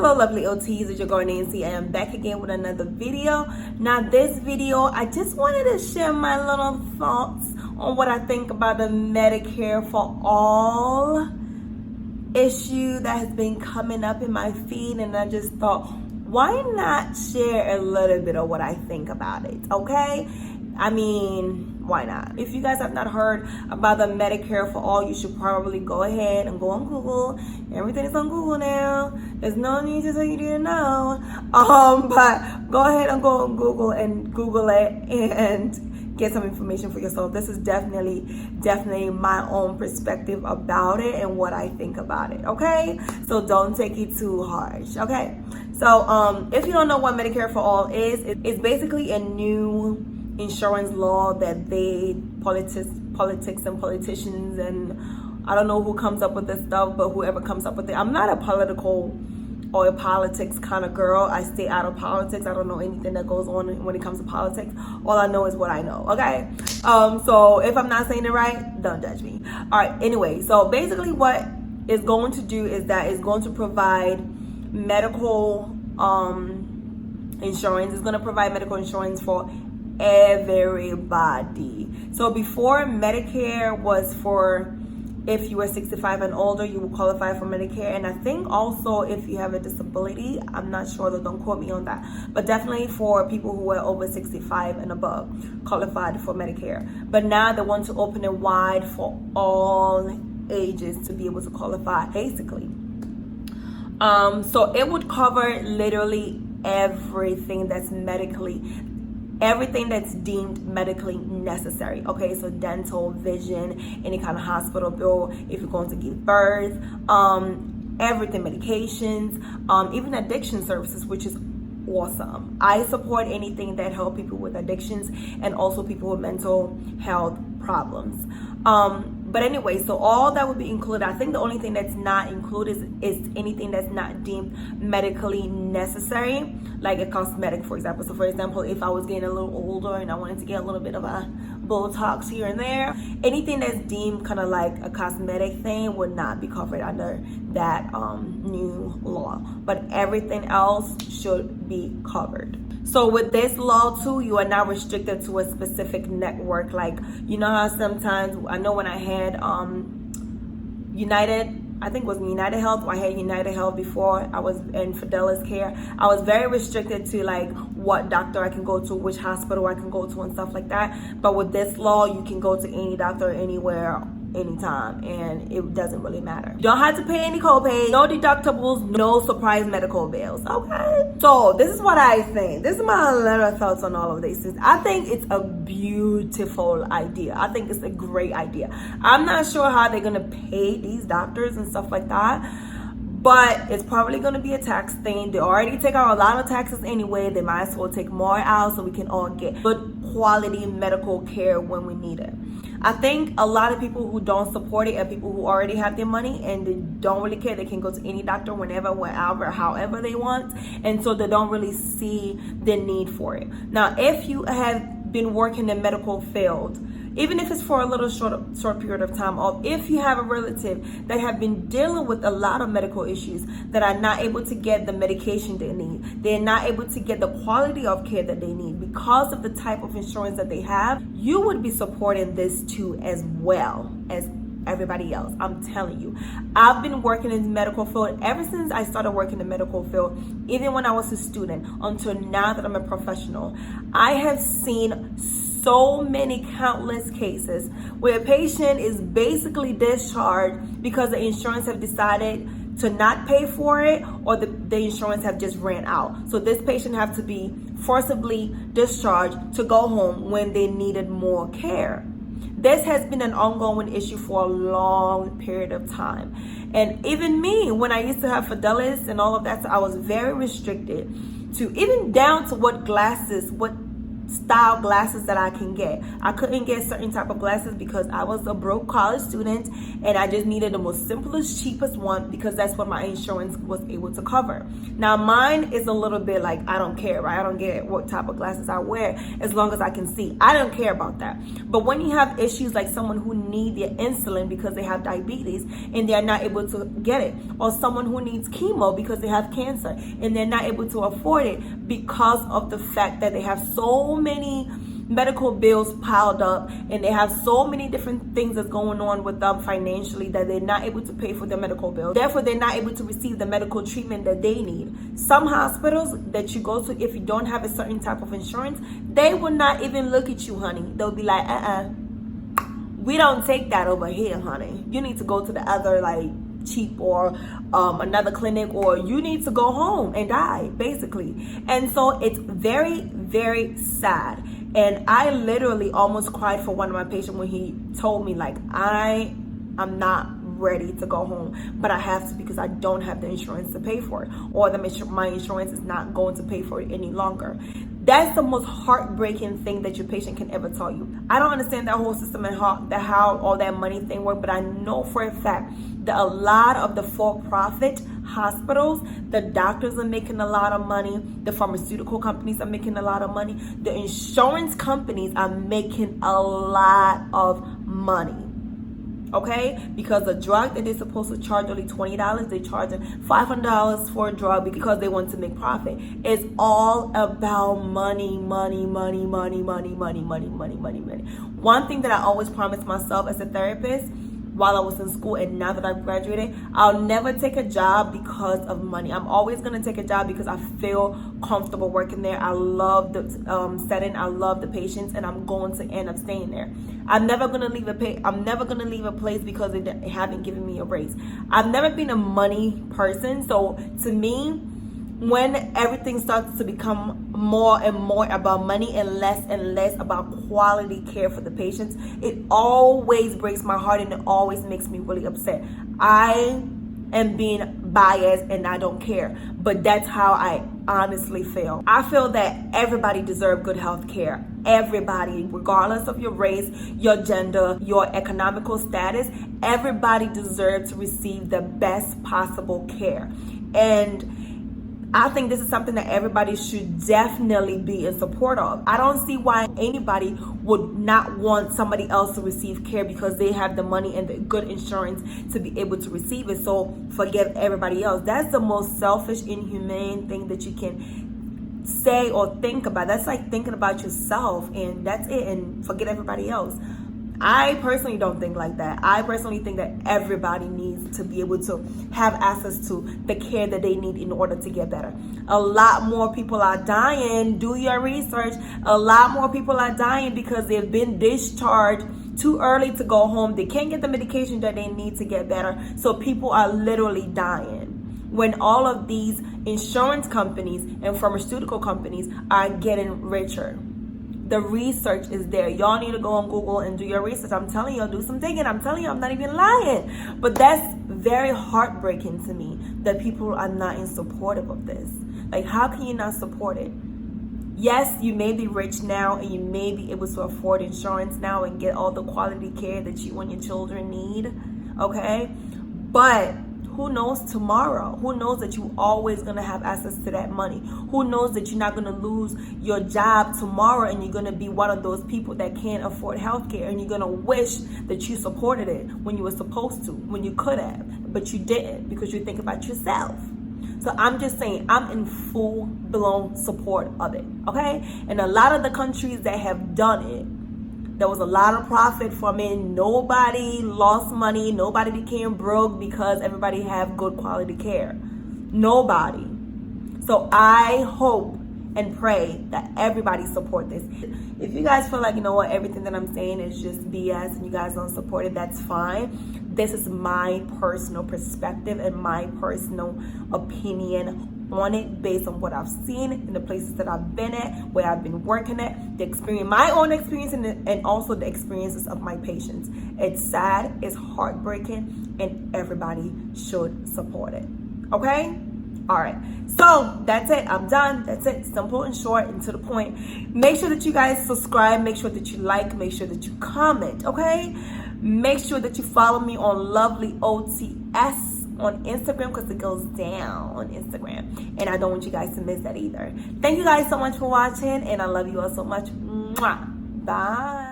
Hello lovely OTs, it's your girl Nancy. I am back again with another video. Now this video, I just wanted to share my little thoughts on what I think about the Medicare for all issue that has been coming up in my feed, and I just thought, why not share a little bit of what I think about it, okay? I mean, why not? If you guys have not heard about the Medicare for all, you should probably go ahead and go on Google. Everything is on Google now. There's no need to tell you didn't know. But go ahead and go on Google and Google it and get some information for yourself. This is definitely my own perspective about it and what I think about it, okay? So don't take it too harsh, okay? So if you don't know what Medicare for all is, it's basically a new insurance law that politics and politicians, and I don't know who comes up with this stuff, but whoever comes up with it. I'm not a political or a politics kind of girl. I stay out of politics. I don't know anything that goes on when it comes to politics. All I know is what I know, okay? So if I'm not saying it right, don't judge me. All right, anyway, so basically what it's going to do is that it's going to provide medical insurance. It's going to provide medical insurance for everybody. So before, Medicare was for if you were 65 and older, you will qualify for Medicare. And I think also if you have a disability, I'm not sure, though, don't quote me on that, but definitely for people who are over 65 and above qualified for Medicare. But now they want to open it wide for all ages to be able to qualify, basically. So it would cover literally everything that's deemed medically necessary, okay? So dental, vision, any kind of hospital bill, if you're going to give birth, everything, medications, even addiction services, which is awesome. I support anything that help people with addictions and also people with mental health problems. But anyway, so all that would be included. I think the only thing that's not included is anything that's not deemed medically necessary, like a cosmetic, for example. So for example, if I was getting a little older and I wanted to get a little bit of a Botox here and there, anything that's deemed kind of like a cosmetic thing would not be covered under that new law. But everything else should be covered. So with this law too, you are not restricted to a specific network. Like, you know how sometimes, I know when I had I think it was United Health, or I had United Health before I was in Fidelis Care, I was very restricted to like what doctor I can go to, which hospital I can go to and stuff like that. But with this law, you can go to any doctor anywhere, anytime, and it doesn't really matter. You don't have to pay any copay, no deductibles, no surprise medical bills, okay? So this is what I think. This is my little thoughts on all of this. I think it's a beautiful idea. I think it's a great idea. I'm not sure how they're gonna pay these doctors and stuff like that, but it's probably going to be a tax thing. They already take out a lot of taxes anyway. They might as well take more out so we can all get good quality medical care when we need it. I think a lot of people who don't support it are people who already have their money and they don't really care. They can go to any doctor whenever, wherever, however they want. And so they don't really see the need for it. Now, if you have been working in the medical field, even if it's for a little short period of time, or if you have a relative that have been dealing with a lot of medical issues that are not able to get the medication they need, they're not able to get the quality of care that they need because of the type of insurance that they have, you would be supporting this too, as well as everybody else. I'm telling you, I've been working in the medical field ever since I started working in the medical field, even when I was a student until now that I'm a professional. I have seen so many countless cases where a patient is basically discharged because the insurance have decided to not pay for it, or the insurance have just ran out. So this patient have to be forcibly discharged to go home when they needed more care. This has been an ongoing issue for a long period of time. And even me, when I used to have Fidelis and all of that, I was very restricted to, even down to what glasses, what style glasses that I can get. I couldn't get certain type of glasses because I was a broke college student and I just needed the most simplest, cheapest one because that's what my insurance was able to cover. Now mine is a little bit like, I don't care, right? I don't care what type of glasses I wear as long as I can see. I don't care about that. But when you have issues like someone who need their insulin because they have diabetes and they're not able to get it, or someone who needs chemo because they have cancer and they're not able to afford it because of the fact that they have so many medical bills piled up and they have so many different things that's going on with them financially that they're not able to pay for their medical bills. Therefore, they're not able to receive the medical treatment that they need. Some hospitals that you go to, if you don't have a certain type of insurance, they will not even look at you, honey. They'll be like, we don't take that over here, honey. You need to go to the other like cheap or another clinic, or you need to go home and die, basically. And so it's very, very sad. And I literally almost cried for one of my patients when he told me like, I'm not ready to go home, but I have to because I don't have the insurance to pay for it, or my insurance is not going to pay for it any longer. That's the most heartbreaking thing that your patient can ever tell you. I don't understand that whole system and how all that money thing works, but I know for a fact that a lot of the for-profit hospitals, the doctors are making a lot of money, the pharmaceutical companies are making a lot of money, the insurance companies are making a lot of money. Okay, because a drug that they're supposed to charge only $20, they're charging $500 for a drug because they want to make profit. It's all about money, money, money, money, money, money, money, money, money, money. One thing that I always promised myself as a therapist while I was in school and now that I've graduated, I'll never take a job because of money. I'm always going to take a job because I feel comfortable working there. I love the setting, I love the patients, and I'm going to end up staying there. I'm never going to leave a place because they haven't given me a raise. I've never been a money person, so to me, when everything starts to become more and more about money and less about quality care for the patients, it always breaks my heart and it always makes me really upset. I am being biased and I don't care, but that's how I honestly feel. I feel that everybody deserves good health care. Everybody, regardless of your race, your gender, your economical status, everybody deserves to receive the best possible care. And I think this is something that everybody should definitely be in support of. I don't see why anybody would not want somebody else to receive care because they have the money and the good insurance to be able to receive it. So forget everybody else. That's the most selfish, inhumane thing that you can say or think about. That's like thinking about yourself and that's it, and forget everybody else. I personally don't think like that. I personally think that everybody needs to be able to have access to the care that they need in order to get better. A lot more people are dying. Do your research. A lot more people are dying because they've been discharged too early to go home. They can't get the medication that they need to get better. So people are literally dying. When all of these insurance companies and pharmaceutical companies are getting richer. The research is there. Y'all need to go on Google and do your research. I'm telling you, do some digging. I'm telling you, I'm not even lying. But that's very heartbreaking to me that people are not in support of this. Like, how can you not support it? Yes, you may be rich now and you may be able to afford insurance now and get all the quality care that you and your children need, okay? But who knows tomorrow? Who knows that you're always going to have access to that money? Who knows that you're not going to lose your job tomorrow and you're going to be one of those people that can't afford healthcare and you're going to wish that you supported it when you were supposed to, when you could have, but you didn't because you think about yourself. So I'm just saying, I'm in full-blown support of it, okay? And a lot of the countries that have done it, there was a lot of profit from it. Nobody lost money. Nobody became broke because everybody have good quality care. Nobody. So I hope and pray that everybody support this. If you guys feel like, you know what, everything that I'm saying is just BS and you guys don't support it, that's fine. This is my personal perspective and my personal opinion on it based on what I've seen in the places that I've been at, where I've been working at, the experience, my own experience, and also the experiences of my patients. It's sad, it's heartbreaking, and everybody should support it. Okay? All right, so that's it. I'm done. That's it. Simple and short and to the point. Make sure that you guys subscribe. Make sure that you like. Make sure that you comment, okay? Make sure that you follow me on LovelyyOTS on Instagram, because it goes down on Instagram. And I don't want you guys to miss that either. Thank you guys so much for watching, and I love you all so much. Mwah. Bye.